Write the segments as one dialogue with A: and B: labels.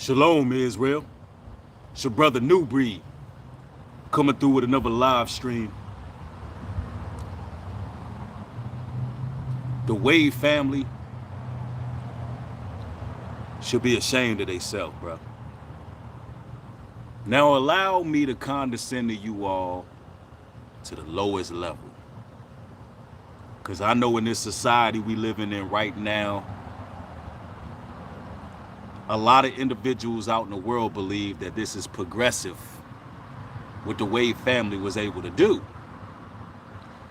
A: Shalom, Israel. It's your brother New Breed coming through with another live stream. The Wade family should be ashamed of themselves, bro. Now allow me to condescend to you all to the lowest level. Because I know in this society we living in right now, a lot of individuals out in the world believe that this is progressive, what the Wade family was able to do.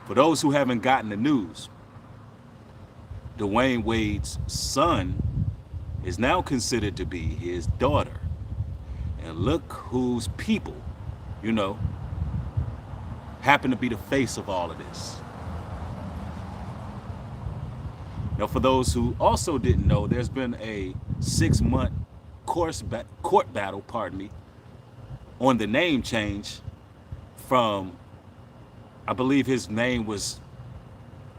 A: For those who haven't gotten the news, Dwayne Wade's son is now considered to be his daughter. And look whose people, happen to be the face of all of this. Now, for those who also didn't know, there's been a 6-month court battle, on the name change from, I believe his name was,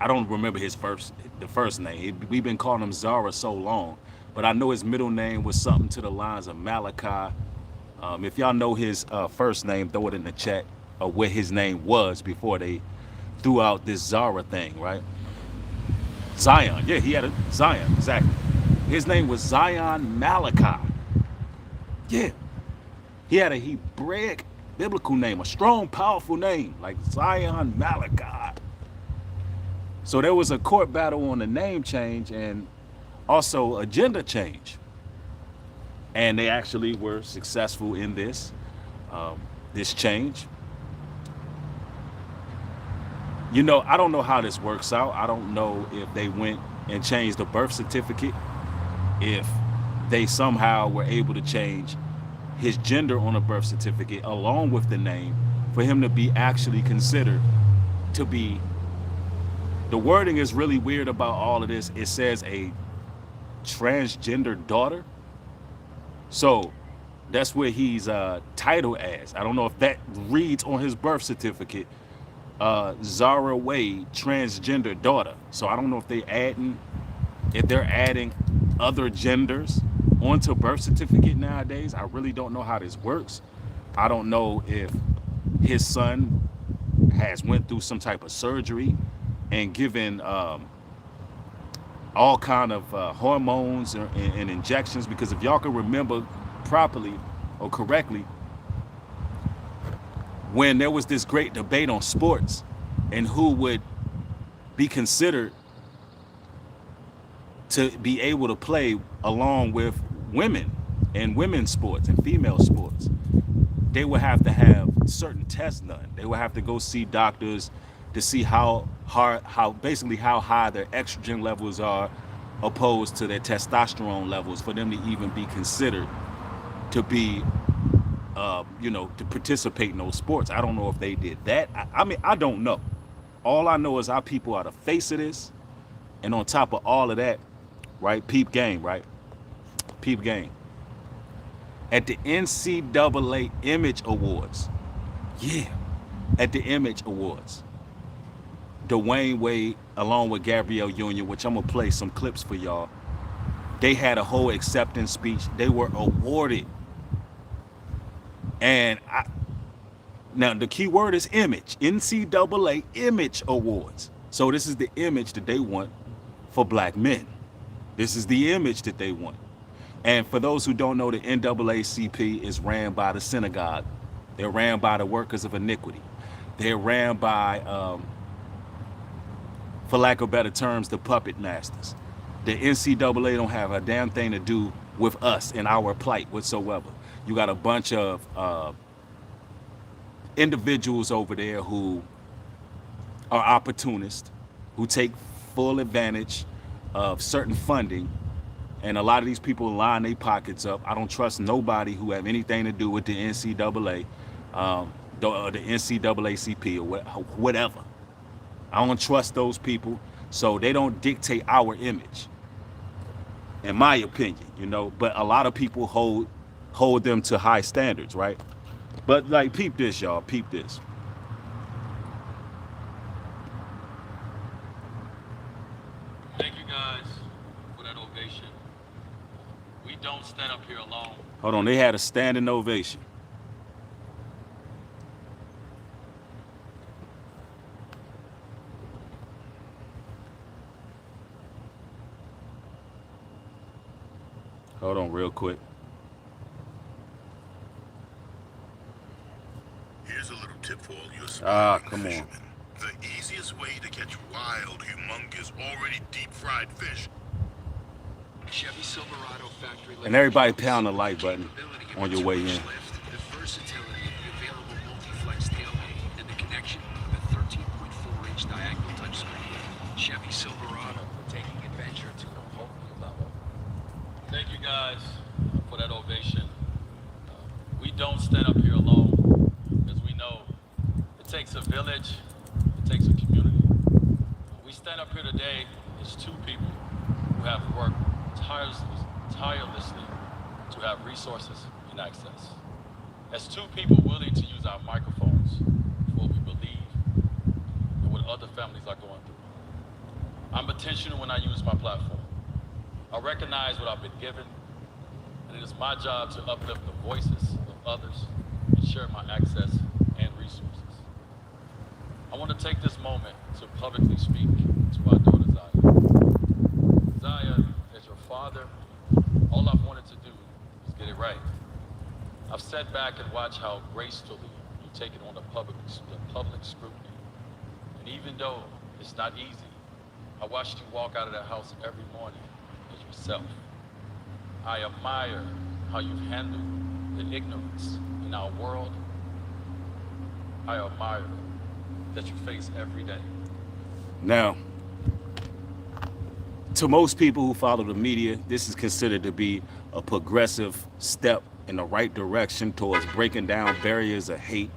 A: I don't remember the first name. We've been calling him Zara so long, but I know his middle name was something to the lines of Malachi. If y'all know his first name, throw it in the chat, or what his name was before they threw out this Zara thing, right? Zion, yeah, he had a Zion, exactly. His name was Zion Malachi. Yeah, he had a Hebraic biblical name, a strong, powerful name, like Zion Malachi. So there was a court battle on the name change and also a gender change. And they actually were successful in this change. I don't know how this works out. I don't know if they went and changed the birth certificate, if they somehow were able to change his gender on a birth certificate along with the name for him to be actually considered to be. The wording is really weird about all of this. It says a transgender daughter. So that's what he's titled as. I don't know if that reads on his birth certificate. Zara Wade, transgender daughter. So I don't know if they're adding other genders onto birth certificate nowadays. I really don't know how this works. I don't know if his son has went through some type of surgery and given all kind of hormones and injections, because if y'all can remember properly or correctly, when there was this great debate on sports and who would be considered to be able to play along with women in women's sports and female sports, they would have to have certain tests done. They would have to go see doctors to see how high their estrogen levels are opposed to their testosterone levels for them to even be considered to be to participate in those sports. I don't know if they did that. I don't know. All I know is our people are the face of this. And on top of all of that, right, peep game, right? Peep game. At the NCAA Image Awards, at the Image Awards, Dwayne Wade, along with Gabrielle Union, which I'm going to play some clips for y'all, they had a whole acceptance speech. They were awarded. And now the key word is image. NCAA Image Awards. So this is the image that they want for black men. This is the image that they want. And for those who don't know, the NAACP is ran by the synagogue. They're ran by the workers of iniquity. They're ran by, for lack of better terms, the puppet masters. The NCAA don't have a damn thing to do with us and our plight whatsoever. You got a bunch of individuals over there who are opportunists, who take full advantage of certain funding, and a lot of these people line their pockets up. I don't trust nobody who have anything to do with the NCAA, the NCAACP or whatever. I don't trust those people, so they don't dictate our image, in my opinion, but a lot of people hold them to high standards, right? But like, peep this, y'all, peep this.
B: Thank you guys for that ovation. We
A: don't stand up here alone. Hold on, they had a standing ovation. Hold on real quick.
B: Here's a little tip for all your
A: come
B: fishermen. The easiest way to catch wild, humongous, already deep-fried fish.
C: Chevy Silverado factory.
A: And everybody pound the like button on your way in.
C: The versatility of the available multi-flex tailgate and the connection of a 13.4-inch diagonal touchscreen. Chevy Silverado, taking adventure to a whole new level.
A: Thank you guys for that ovation. We don't stand up here alone, as we know it takes a village, it takes a community. We stand up here today as two people who have worked tirelessly to have resources and access. As two people willing to use our microphones for what we believe and what other families are going through. I'm intentional when I use my platform. I recognize what I've been given, and it is my job to uplift the voices of others and share my access and resources. I want to take this moment to publicly speak to our daughter Zaya. Zaya, as your father, all I've wanted to do is get it right. I've sat back and watched how gracefully you've taken on the public scrutiny. And even though it's not easy, I watched you walk out of that house every morning as yourself. I admire how you've handled the ignorance in our world. I admire that you face every day. Now, to most people who follow the media, this is considered to be a progressive step in the right direction towards breaking down barriers of hate,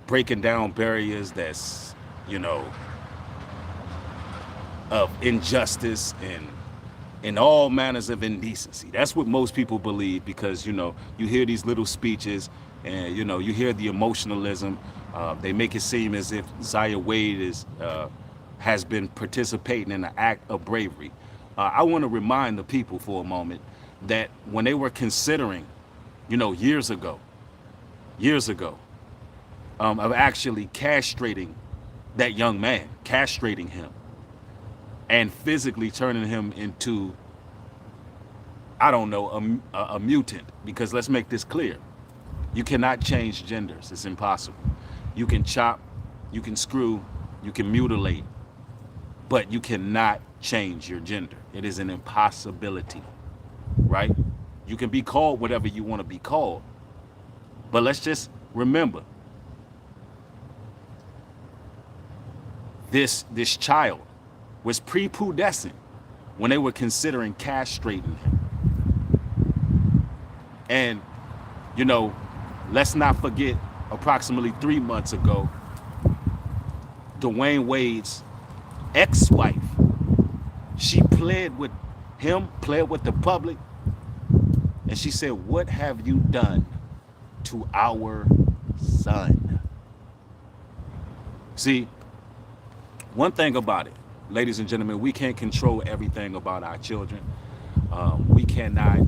A: breaking down barriers that's, of injustice and all manners of indecency. That's what most people believe because, you hear these little speeches and, you hear the emotionalism. They make it seem as if Zaya Wade has been participating in an act of bravery. I want to remind the people for a moment that when they were considering, years ago, of actually castrating that young man, castrating him, and physically turning him into, a mutant. Because let's make this clear. You cannot change genders. It's impossible. You can chop, you can screw, you can mutilate, but you cannot change your gender. It is an impossibility, right? You can be called whatever you want to be called. But let's just remember, this child was prepubescent when they were considering castrating him. And, let's not forget, approximately 3 months ago, Dwayne Wade's ex-wife, she pled with the public, and she said, "What have you done to our son?" See, one thing about it, ladies and gentlemen, we can't control everything about our children. We cannot,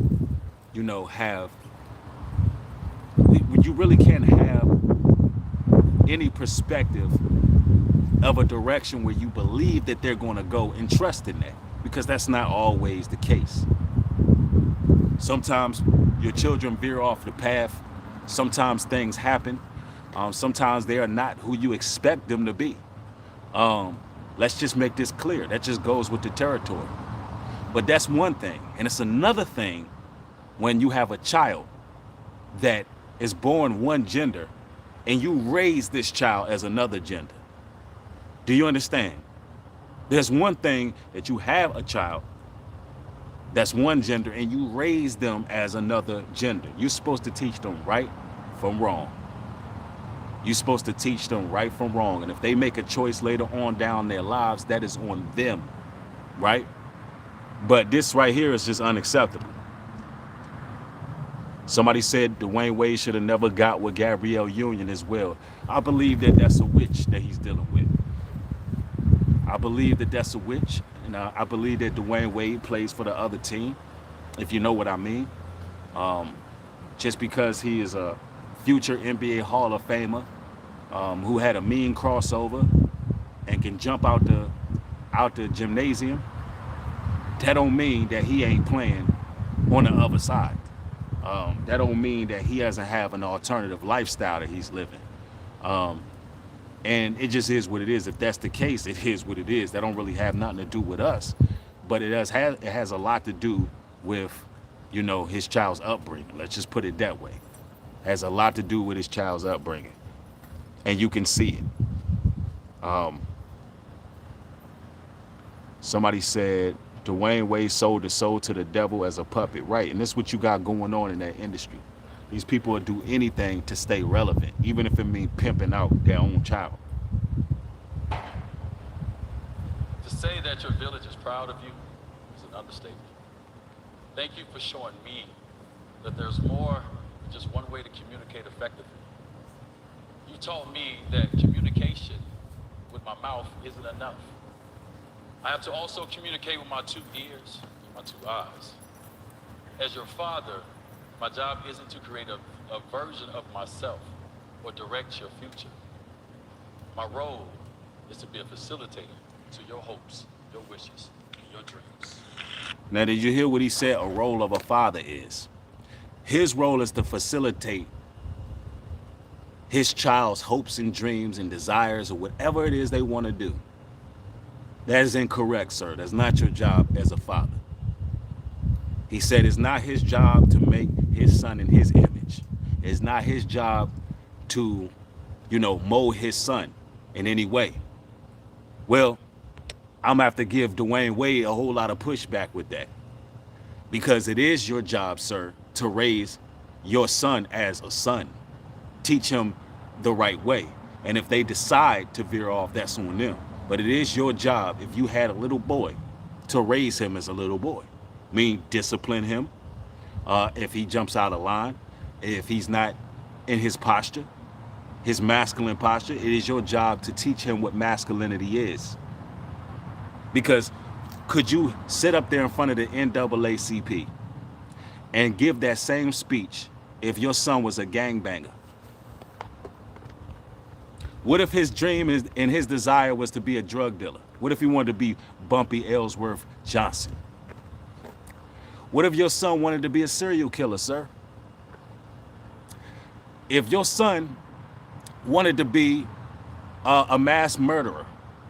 A: you really can't have any perspective of a direction where you believe that they're going to go and trust in that, because that's not always the case. Sometimes your children veer off the path. Sometimes things happen. Sometimes they are not who you expect them to be. Let's just make this clear. That just goes with the territory. But that's one thing. And it's another thing when you have a child that is born one gender and you raise this child as another gender. Do you understand? There's one thing that you have a child that's one gender and you raise them as another gender. You're supposed to teach them right from wrong. You're supposed to teach them right from wrong. And if they make a choice later on down their lives, that is on them, right? But this right here is just unacceptable. Somebody said Dwayne Wade should have never got with Gabrielle Union as well. I believe that that's a witch that he's dealing with. I believe that that's a witch, Now, I believe that Dwayne Wade plays for the other team, if you know what I mean. Just because he is a future NBA Hall of Famer who had a mean crossover and can jump out the gymnasium, that don't mean that he ain't playing on the other side. That don't mean that he doesn't have an alternative lifestyle that he's living. And it just is what it is. If that's the case, it is what it is. That don't really have nothing to do with us. But it has a lot to do with, you know, his child's upbringing. Let's just put it that way. It has a lot to do with his child's upbringing. And you can see it. Somebody said Dwayne Wade sold his soul to the devil as a puppet. Right, and this is what you got going on in that industry. These people will do anything to stay relevant, even if it means pimping out their own child.
D: To say that your village is proud of you is an understatement. Thank you for showing me that there's more than just one way to communicate effectively. You taught me that communication with my mouth isn't enough. I have to also communicate with my 2 ears and my 2 eyes. As your father, my job isn't to create a version of myself or direct your future. My role is to be a facilitator to your hopes, your wishes, and your dreams.
A: Now, did you hear what he said a role of a father is? His role is to facilitate his child's hopes and dreams and desires or whatever it is they want to do. That is incorrect, sir. That's not your job as a father. He said it's not his job to make his son in his image. It's not his job to, you know, mold his son in any way. Well, I'm gonna have to give Dwayne Wade a whole lot of pushback with that. Because it is your job, sir, to raise your son as a son. Teach him the right way. And if they decide to veer off, that's on them. But it is your job, if you had a little boy, to raise him as a little boy. Mean discipline him if he jumps out of line, if he's not in his posture, his masculine posture. It is your job to teach him what masculinity is. Because could you sit up there in front of the NAACP and give that same speech if your son was a gangbanger? What if his dream and his desire was to be a drug dealer? What if he wanted to be Bumpy Ellsworth Johnson? What if your son wanted to be a serial killer, sir? If your son wanted to be a mass murderer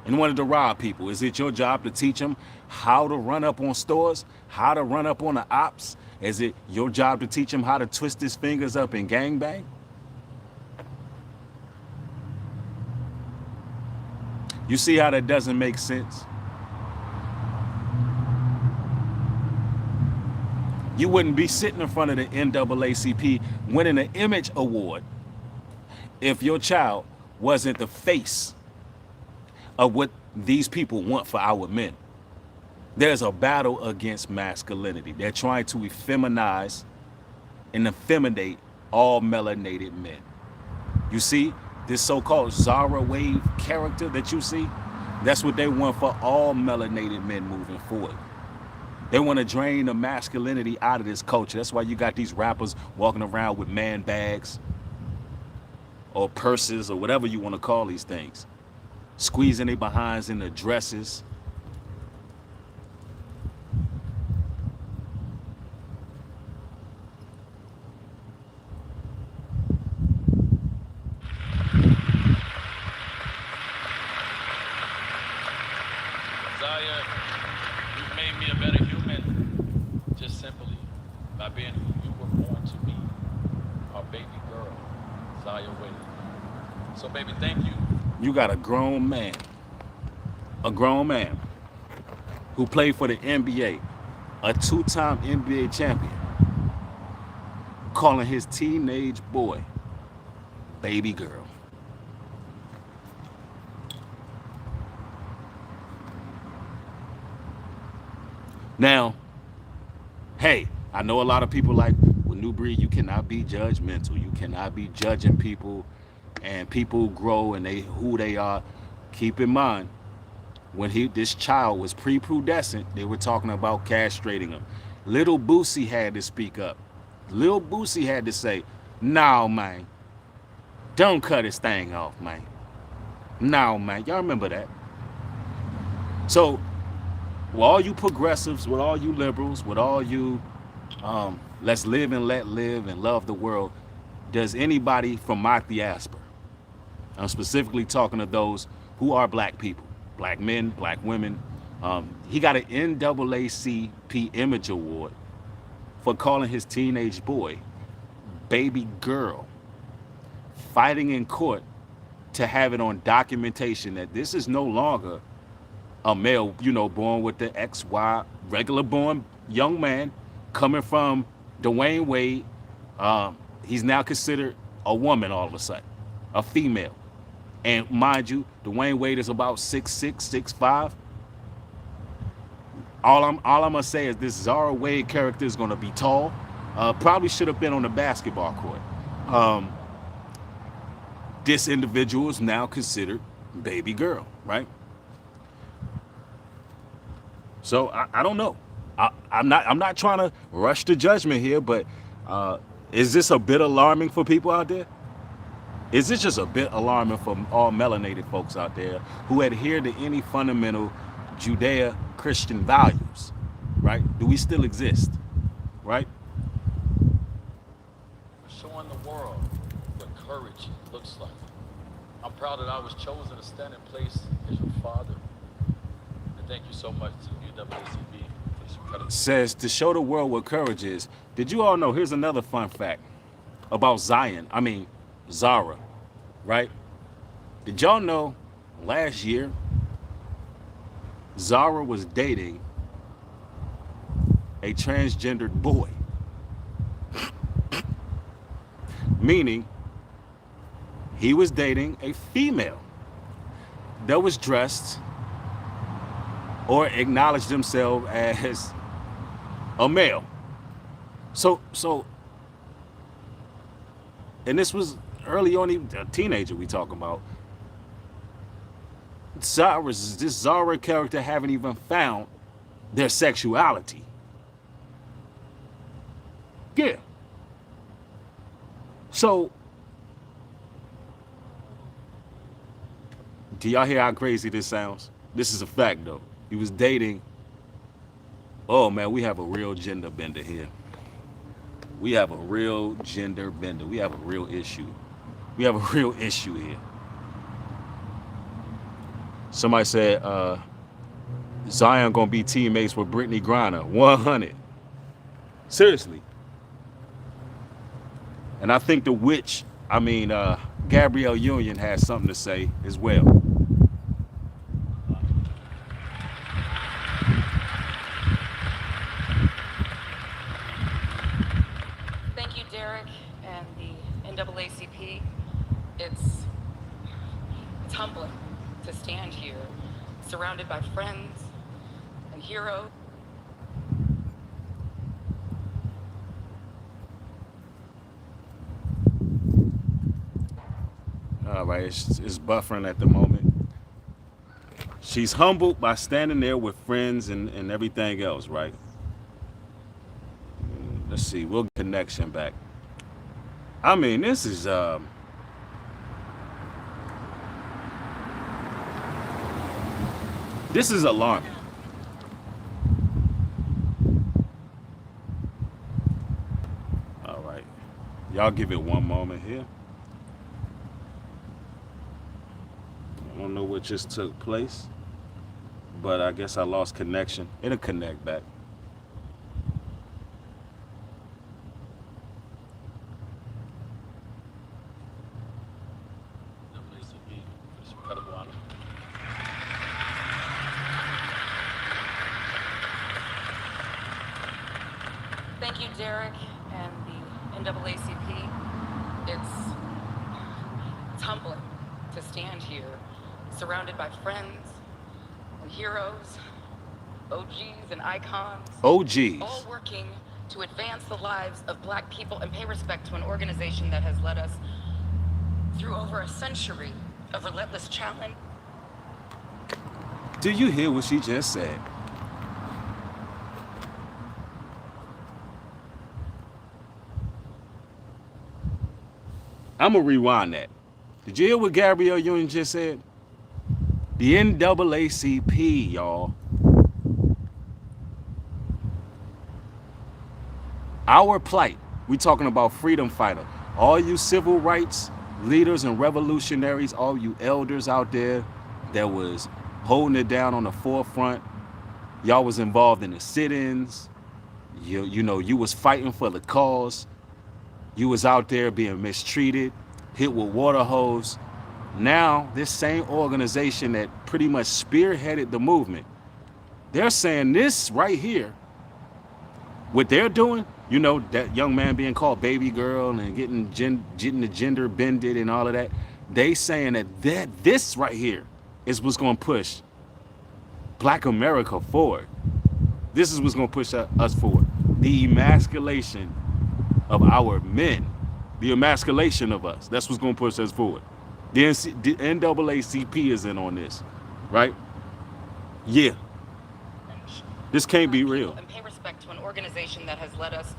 A: and wanted to rob people, is it your job to teach him how to run up on stores, how to run up on the ops? Is it your job to teach him how to twist his fingers up and gangbang? You see how that doesn't make sense? You wouldn't be sitting in front of the NAACP winning an image award if your child wasn't the face of what these people want for our men. There's a battle against masculinity. They're trying to effeminize and effeminate all melanated men. You see, this so-called Zara Wave character that you see, that's what they want for all melanated men moving forward. They want to drain the masculinity out of this culture. That's why you got these rappers walking around with man bags or purses or whatever you want to call these things, squeezing their behinds in the dresses.
D: Zaya, you've made me a better human just simply by being who you were born to be, our baby girl, Zaya Wade. So baby, thank you.
A: You got a grown man who played for the NBA, a 2-time NBA champion, calling his teenage boy baby girl. Now, hey, I know a lot of people like, with New Breed, you cannot be judgmental. You cannot be judging people, and people grow and who they are. Keep in mind, when this child was prepubescent, they were talking about castrating him. Little Boosie had to speak up. Lil Boosie had to say, "No, man, don't cut his thing off, man. No, man." Y'all remember that? So, with all you progressives, with all you liberals, with all you let's live and let live and love the world, does anybody from my diaspora, I'm specifically talking to those who are black people, black men, black women, he got an NAACP Image Award for calling his teenage boy baby girl, fighting in court to have it on documentation that this is no longer a male, born with the XY, regular born young man coming from Dwayne Wade. He's now considered a woman all of a sudden, a female. And mind you, Dwayne Wade is about 6'6", 6'5". All I'm gonna say is this Zara Wade character is gonna be tall. Probably should have been on the basketball court. This individual is now considered baby girl, right? So I don't know. I'm not trying to rush to judgment here, but is this a bit alarming for people out there? Is this just a bit alarming for all melanated folks out there who adhere to any fundamental Judeo-Christian values, right? Do we still exist, right?
D: Showing the world what courage looks like. I'm proud that I was chosen to stand in place as your father. And thank you so much to NAACP for this incredible.
A: Says to show the world what courage is. Did you all know? Here's another fun fact about Zara, right? Did y'all know last year Zara was dating a transgendered boy? Meaning he was dating a female that was dressed or acknowledged themselves as a male. So, and this was early on, even a teenager we talking about. This Zara character haven't even found their sexuality. Yeah. So, do y'all hear how crazy this sounds? This is a fact, though. He was dating. Oh man, we have a real gender bender here. We have a real gender bender. We have a real issue. We have a real issue here. Somebody said Zion gonna be teammates with Brittany Griner. 100. Seriously. And I think Gabrielle Union has something to say as well.
E: Thank you, Derek, and the NAACP. It's humbling to stand here, surrounded by friends and heroes.
A: All right, it's buffering at the moment. She's humbled by standing there with friends and everything else, right? Let's see, we'll get connection back. I mean, this is alarming. All right, y'all give it one moment here. I don't know what just took place, but I guess I lost connection. It'll connect back.
D: NAACP for this incredible honor.
E: Thank you, Derek, and the NAACP. It's humbling to stand here, surrounded by friends and heroes, OGs and icons.
A: OGs.
E: All working to advance the lives of Black people and pay respect to an organization that has led us through over a century of relentless challenge.
A: Do you hear what she just said? I'm going to rewind that. Did you hear what Gabrielle Union just said? The NAACP, y'all. Our plight. We talking about freedom fighter. All you civil rights leaders and revolutionaries, all you elders out there that was holding it down on the forefront. Y'all was involved in the sit-ins. You know, you was fighting for the cause. You was out there being mistreated, hit with water hose. Now, this same organization that pretty much spearheaded the movement, they're saying this right here, what they're doing, you know, that young man being called baby girl and getting the gender bended and all of that, they saying that this right here is what's going to push Black America forward. This is what's going to push us forward. The emasculation of our men, the emasculation of us. That's what's going to push us forward. The NAACP is in on this, right? Yeah. This can't be real.
E: And pay respect to an organization that has led us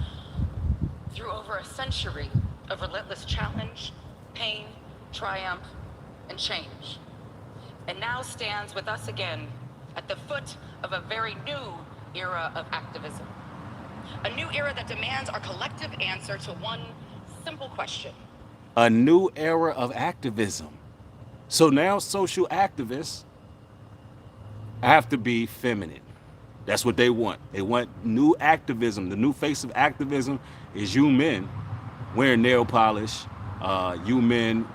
E: through over a century of relentless challenge, pain, triumph, and change. And now stands with us again at the foot of a very new era of activism. A new era that demands our collective answer to one simple question.
A: A new era of activism. So now social activists have to be feminine. That's what they want. They want new activism. The new face of activism is you men wearing nail polish. You men,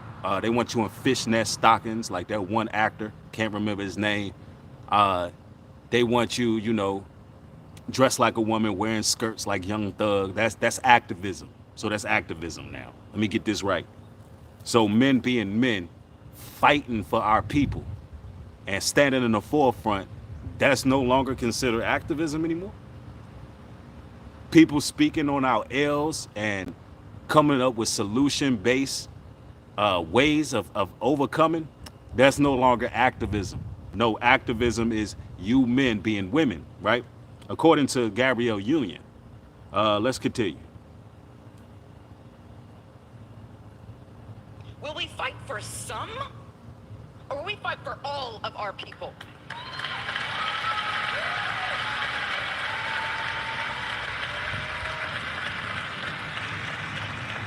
A: they want you in fishnet stockings like that one actor. Can't remember his name. They want you, you know, dressed like a woman, wearing skirts like Young Thug. That's activism. So that's activism now. Let me get this right. So men being men, fighting for our people and standing in the forefront, that's no longer considered activism anymore. People speaking on our ills and coming up with solution-based ways of overcoming, that's no longer activism. No, activism is you men being women, right? According to Gabrielle Union. Let's continue.
E: Will we fight for some, or will we fight for all of our people?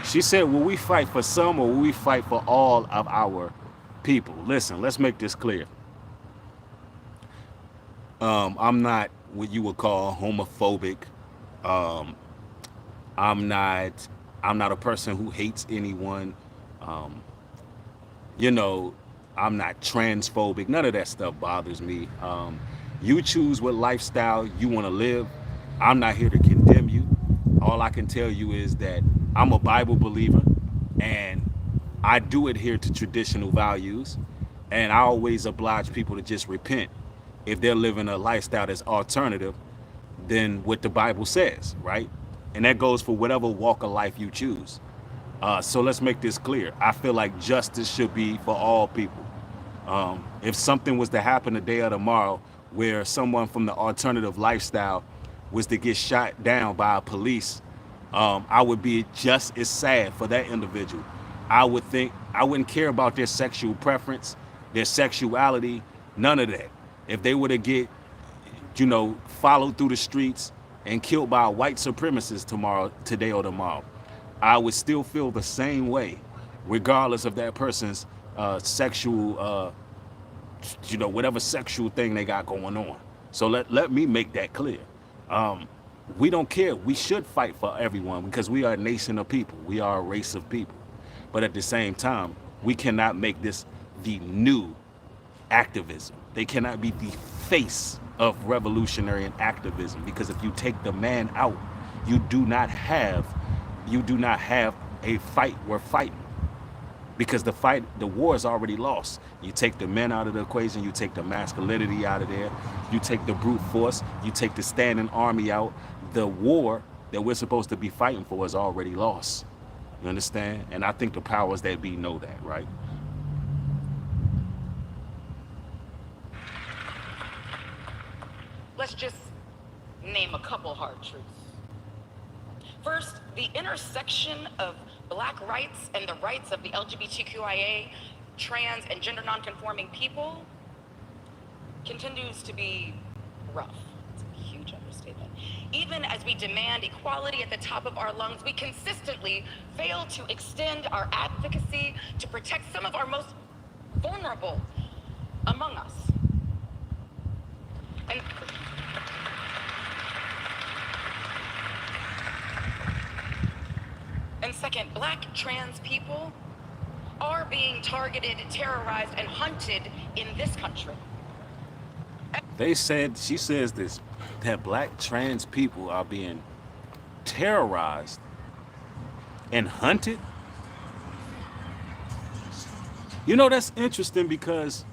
A: She said, will we fight for some or will we fight for all of our people? Listen, let's make this clear. I'm not what you would call homophobic. I'm not a person who hates anyone. You know, I'm not transphobic. None of that stuff bothers me. You choose what lifestyle you want to live. I'm not here to condemn you. All I can tell you is that I'm a Bible believer and I do adhere to traditional values, and I always oblige people to just repent if they're living a lifestyle that's alternative than what the Bible says, right? And that goes for whatever walk of life you choose. So let's make this clear. I feel like justice should be for all people. If something was to happen today or tomorrow where someone from the alternative lifestyle was to get shot down by a police, I would be just as sad for that individual. I wouldn't care about their sexual preference, their sexuality, none of that. If they were to get, you know, followed through the streets and killed by a white supremacist today or tomorrow, I would still feel the same way, regardless of that person's sexual, you know, whatever sexual thing they got going on. So let me make that clear. We don't care. We should fight for everyone because we are a nation of people. We are a race of people. But at the same time, we cannot make this the new activism. They cannot be the face of revolutionary and activism, because if you take the man out, you do not have a fight worth fighting, because the war is already lost. You take the men out of the equation, you take the masculinity out of there, you take the brute force, you take the standing army out. The war that we're supposed to be fighting for is already lost. You understand? And I think the powers that be know that, right?
E: let's just name a couple hard truths. First, the intersection of Black rights and the rights of the LGBTQIA, trans, and gender nonconforming people continues to be rough. It's a huge understatement. Even as we demand equality at the top of our lungs, we consistently fail to extend our advocacy to protect some of our most vulnerable among us. And second, Black trans people are being targeted, terrorized, and hunted in this country.
A: She says this, that Black trans people are being terrorized and hunted. You know, that's interesting because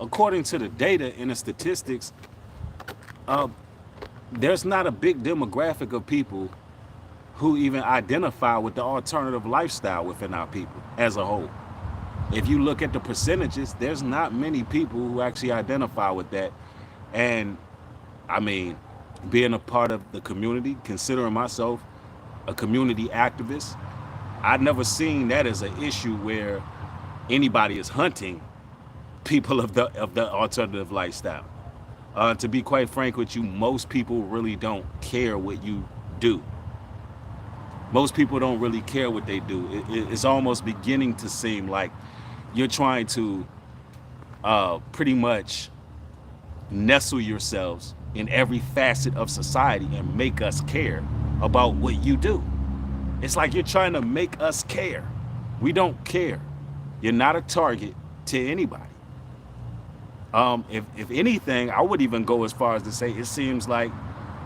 A: according to the data and the statistics, there's not a big demographic of people who even identify with the alternative lifestyle within our people as a whole. If you look at the percentages, there's not many people who actually identify with that. And I mean, being a part of the community, considering myself a community activist, I've never seen that as an issue where anybody is hunting people of the alternative lifestyle. To be quite frank with you, most people really don't care what you do. Most people don't really care what they do. It's almost beginning to seem like you're trying to pretty much nestle yourselves in every facet of society and make us care about what you do. It's like you're trying to make us care. We don't care. You're not a target to anybody. If anything, I would even go as far as to say it seems like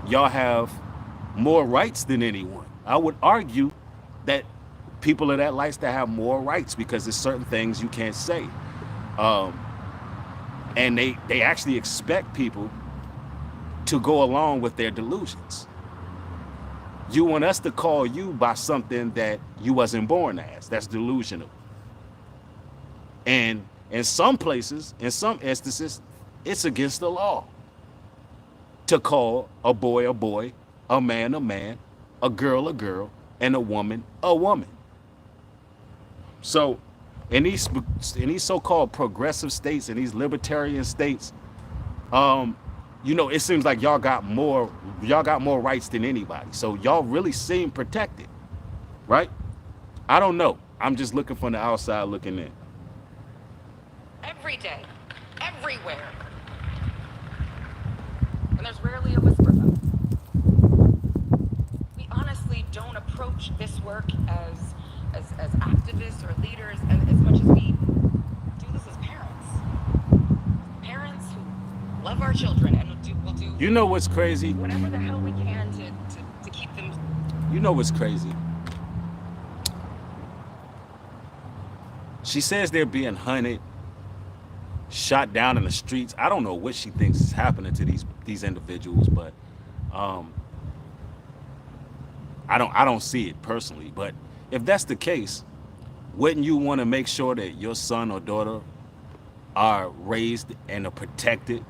A: y'all have more rights than anyone. I would argue that people of that lifestyle have more rights because there's certain things you can't say. And they actually expect people to go along with their delusions. You want us to call you by something that you wasn't born as. That's delusional. And in some places, in some instances, it's against the law to call a boy, a man, a girl, and a woman. So in these so-called progressive states, in these libertarian states, you know, it seems like y'all got more rights than anybody. So y'all really seem protected, right? I don't know. I'm just looking from the outside looking in.
E: Every day, everywhere. And there's rarely a whisper about it. We honestly don't approach this work as activists or leaders as much as we do this as parents. Parents who love our children and will do
A: You know what's crazy?
E: whatever the hell we can to keep them.
A: You know what's crazy? She says they're being hunted, shot down in the streets. I don't know what she thinks is happening to these individuals, but I don't see it personally. But if that's the case, wouldn't you want to make sure that your son or daughter are raised in a protected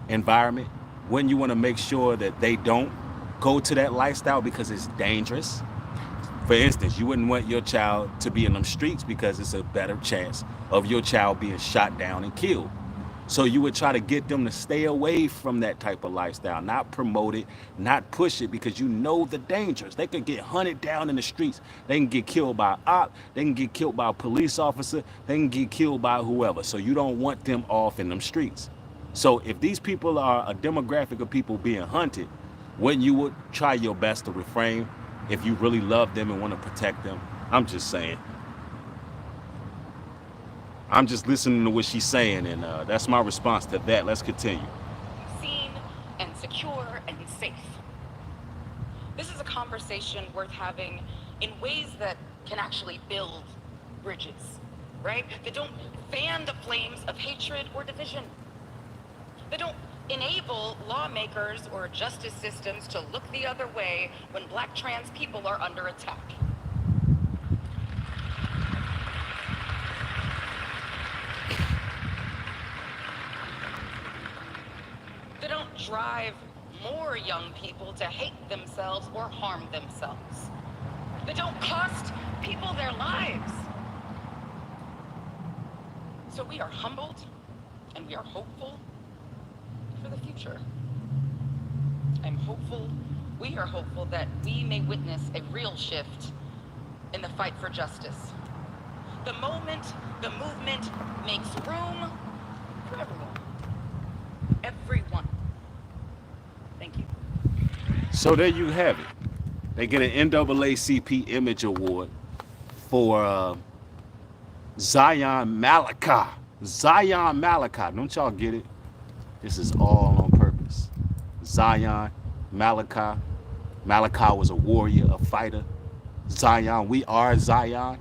A: environment? Wouldn't you want to make sure that they don't go to that lifestyle because it's dangerous? For instance, you wouldn't want your child to be in them streets because it's a better chance of your child being shot down and killed. So you would try to get them to stay away from that type of lifestyle, not promote it, not push it, because you know the dangers. They could get hunted down in the streets. They can get killed by an op. They can get killed by a police officer. They can get killed by whoever. So you don't want them off in them streets. So if these people are a demographic of people being hunted, when you would try your best to refrain if you really love them and want to protect them. I'm just saying. I'm just listening to what she's saying, and that's my response to that. Let's continue.
E: Seen and secure and safe. This is a conversation worth having in ways that can actually build bridges, right? That don't fan the flames of hatred or division. That don't enable lawmakers or justice systems to look the other way when Black trans people are under attack. They don't drive more young people to hate themselves or harm themselves, that don't cost people their lives. So we are humbled and we are hopeful for the future. I'm hopeful, we are hopeful that we may witness a real shift in the fight for justice. The moment the movement makes room for everyone. Everyone. Thank you.
A: So there you have it. They get an NAACP Image Award for Zion Malika. Zion Malika. Don't y'all get it? This is all on purpose. Zion Malika. Malika was a warrior, a fighter. Zion, we are Zion.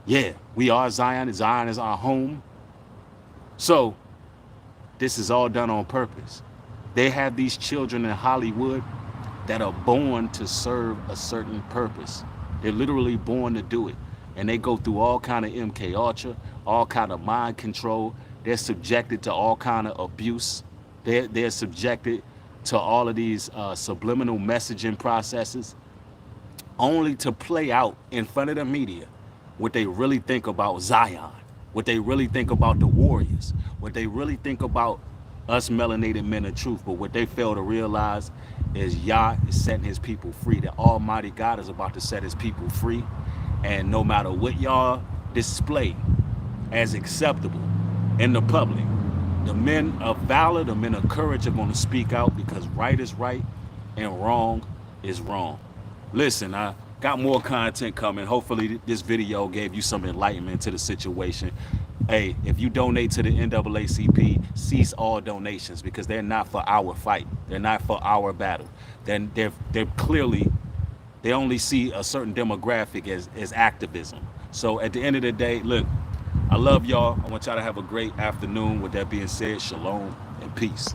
A: Yeah, we are Zion. Zion is our home. So this is all done on purpose. They have these children in Hollywood that are born to serve a certain purpose. They're literally born to do it. And they go through all kind of MK Ultra, all kind of mind control. They're subjected to all kind of abuse. They're subjected to all of these subliminal messaging processes, only to play out in front of the media what they really think about Zion, what they really think about the Warriors, what they really think about us melanated men of truth. But what they fail to realize is Yah is setting his people free. The Almighty God is about to set his people free. And no matter what y'all display as acceptable in the public, the men of valor, the men of courage are going to speak out, because right is right and wrong is wrong. Listen, I got more content coming. Hopefully this video gave you some enlightenment to the situation. Hey, if you donate to the NAACP, cease all donations, because they're not for our fight. They're not for our battle. Then they're clearly, they only see a certain demographic as activism. So at the end of the day, look, I love y'all. I want y'all to have a great afternoon. With that being said, shalom and peace.